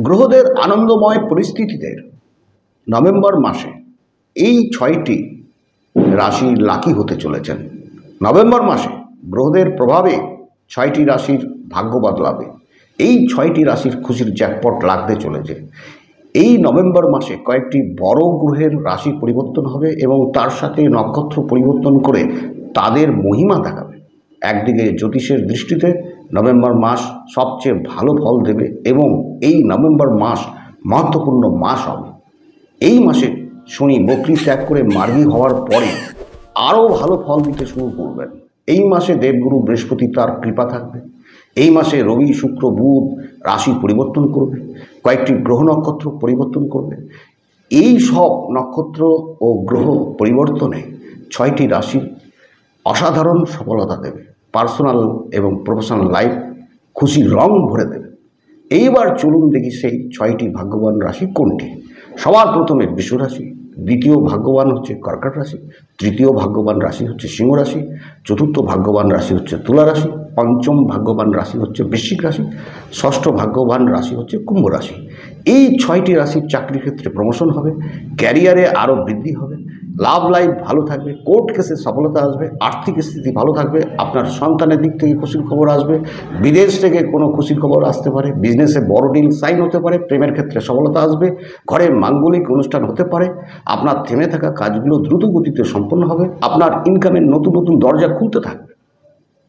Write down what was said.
গ্রহদের আনন্দময় পরিস্থিতিতে নভেম্বর মাসে এই 6টি রাশি লাকি হতে চলেছেন। নভেম্বর মাসে গ্রহদের প্রভাবে 6টি রাশির ভাগ্য বদলাবে। এই 6টি রাশির খুশির জ্যাকপট লাগতে চলেছে। এই নভেম্বর মাসে কয়েকটি বড় গ্রহের রাশি পরিবর্তন হবে এবং তার সাথে নক্ষত্র পরিবর্তন করে তাদের মহিমা দেখাবে। একদিকে জ্যোতিষের দৃষ্টিতে নভেম্বর মাস সবচেয়ে ভালো ফল দেবে এবং এই নভেম্বর মাস মহত্বপূর্ণ মাস হবে। এই মাসে শনি বকরি ত্যাগ করে মার্গী হওয়ার পরে আরও ভালো ফল দিতে শুরু করবেন। এই মাসে দেবগুরু বৃহস্পতি তার কৃপা থাকবে। এই মাসে রবি শুক্র বুধ রাশি পরিবর্তন করবে, কয়েকটি গ্রহ নক্ষত্র পরিবর্তন করবে। এই সব নক্ষত্র ও গ্রহ পরিবর্তনে 6টি রাশি অসাধারণ সফলতা দেবে। পার্সোনাল এবং প্রফেশনাল লাইফ খুশির রং ভরে দেবে। এইবার চলুন দেখি সেই 6টি ভাগ্যবান রাশি কোনটি। সবার প্রথমে বৃষ রাশি, দ্বিতীয় ভাগ্যবান হচ্ছে কর্কট রাশি, তৃতীয় ভাগ্যবান রাশি হচ্ছে সিংহ রাশি, চতুর্থ ভাগ্যবান রাশি হচ্ছে তুলা রাশি, পঞ্চম ভাগ্যবান রাশি হচ্ছে বৃশ্চিক রাশি, ষষ্ঠ ভাগ্যবান রাশি হচ্ছে কুম্ভ রাশি। এই 6টি রাশির চাকরির ক্ষেত্রে প্রমোশন হবে, ক্যারিয়ারে আরও বৃদ্ধি হবে, লাভ লাইফ ভালো থাকবে, কোর্ট কেসে সফলতা আসবে, আর্থিক স্থিতি ভালো থাকবে, আপনার সন্তানের দিক থেকে খুশির খবর আসবে, বিদেশ থেকে কোনো খুশির খবর আসতে পারে, বিজনেসে বড় ডিল সাইন হতে পারে, প্রেমের ক্ষেত্রে সফলতা আসবে, ঘরে মাঙ্গলিক অনুষ্ঠান হতে পারে, আপনার থেমে থাকা কাজগুলো দ্রুত গতিতে সম্পন্ন হবে, আপনার ইনকামের নতুন নতুন দরজা খুলতে থাকবে।